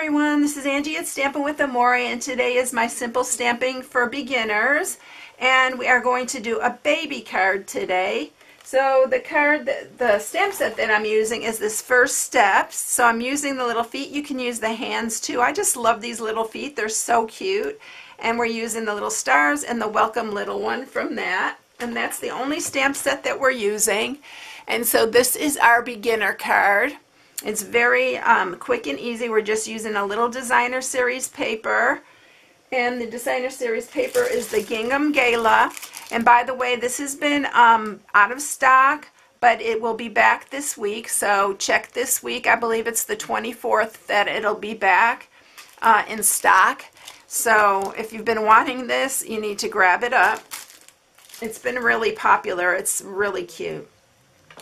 everyone, this is Angie at Stampin' with Amore, and today is my simple stamping for beginners, and we are going to do a baby card today. So the stamp set that I'm using is this First Steps. So I'm using the little feet. You can use the hands too. I just love these little feet. They're so cute. And we're using the little stars and the welcome little one from that. And that's the only stamp set that we're using. And so this is our beginner card. It's very quick and easy. We're just using a little designer series paper. And the designer series paper is the Gingham Gala. And by the way, this has been out of stock, but it will be back this week. So check this week. I believe it's the 24th that it'll be back in stock. So if you've been wanting this, you need to grab it up. It's been really popular. It's really cute.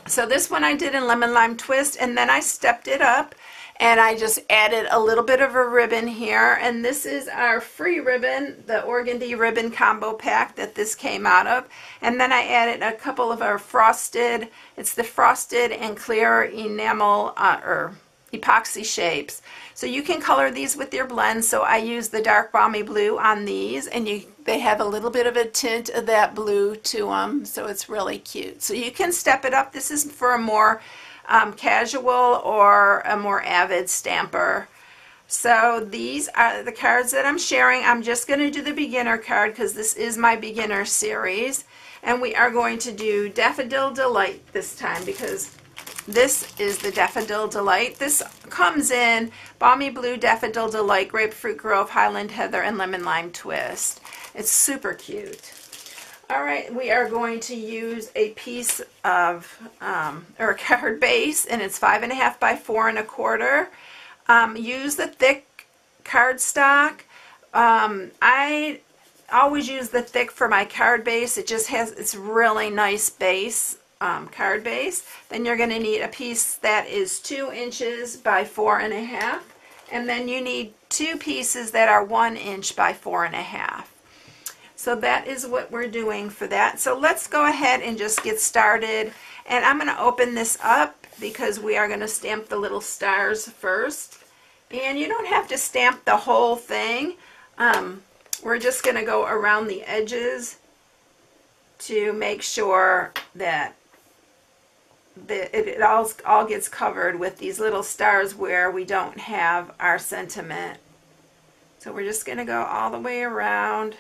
So this one I did in Lemon Lime Twist, and then I stepped it up and I just added a little bit of a ribbon here. And this is our free ribbon, the Organdy ribbon combo pack that this came out of. And then I added a couple of our frosted, it's the frosted and clear enamel or epoxy shapes. So you can color these with your blend. So I use the dark balmy blue on these, and they have a little bit of a tint of that blue to them, so it's really cute. So you can step it up. This is for a more casual or a more avid stamper. So these are the cards that I'm sharing. I'm just going to do the beginner card because this is my beginner series, and we are going to do Daffodil Delight this time because this is the Daffodil Delight. This comes in Balmy Blue, Daffodil Delight, Grapefruit Grove, Highland Heather, and Lemon Lime Twist. It's super cute. All right, we are going to use a piece of, or a card base, and it's 5.5 by 4 1/4. Use the thick cardstock. I always use the thick for my card base. It just has, it's really nice base. Card base. Then you're going to need a piece that is 2 inches by 4.5, and then you need 2 pieces that are 1 inch by 4.5. So that is what we're doing for that. So let's go ahead and just get started, and I'm going to open this up because we are going to stamp the little stars first, and you don't have to stamp the whole thing. We're just going to go around the edges to make sure that it all gets covered with these little stars where we don't have our sentiment. So we're just going to go all the way around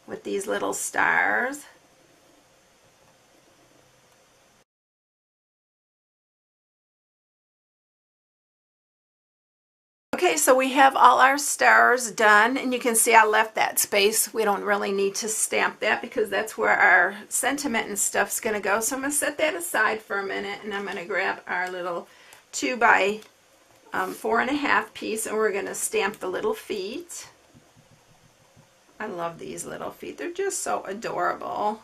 with these little stars. Okay, so we have all our stars done, and you can see I left that space. We don't really need to stamp that because that's where our sentiment and stuff's going to go. So I'm going to set that aside for a minute, and I'm going to grab our little 2 by 4.5 piece, and we're going to stamp the little feet. I love these little feet. They're just so adorable.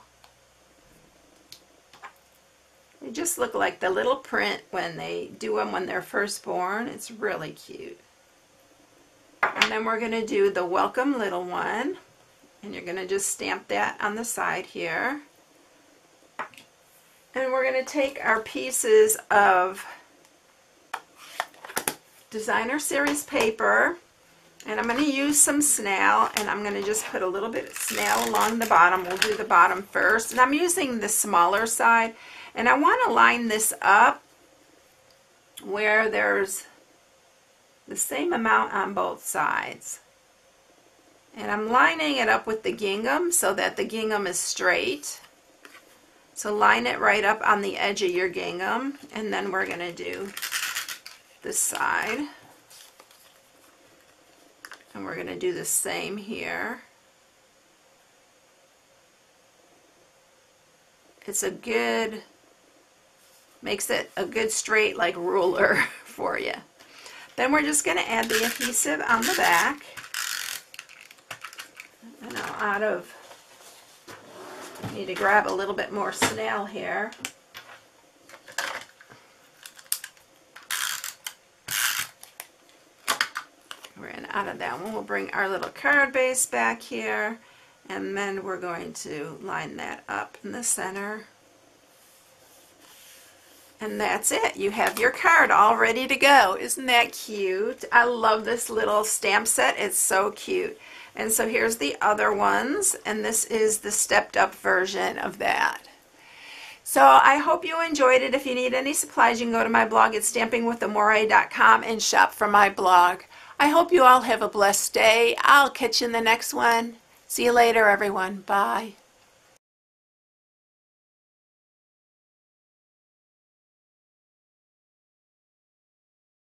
They just look like the little print when they do them when they're first born. It's really cute. And then we're going to do the welcome little one, and you're going to just stamp that on the side here. And we're going to take our pieces of designer series paper, and I'm going to use some snail, and I'm going to just put a little bit of snail along the bottom. We'll do the bottom first, and I'm using the smaller side, and I want to line this up where there's the same amount on both sides. And I'm lining it up with the gingham so that the gingham is straight. So line it right up on the edge of your gingham, and then we're going to do this side. And we're going to do the same here. It's a good, makes it a good straight like ruler for you. Then we're just going to add the adhesive on the back. And I need to grab a little bit more snail here. We're in out of that one. We'll bring our little card base back here, and then we're going to line that up in the center. And that's it. You have your card all ready to go. Isn't that cute? I love this little stamp set. It's so cute. And so here's the other ones, and this is the stepped up version of that. So I hope you enjoyed it. If you need any supplies, you can go to my blog at stampingwithamore.com and shop from my blog. I hope you all have a blessed day. I'll catch you in the next one. See you later, everyone. Bye.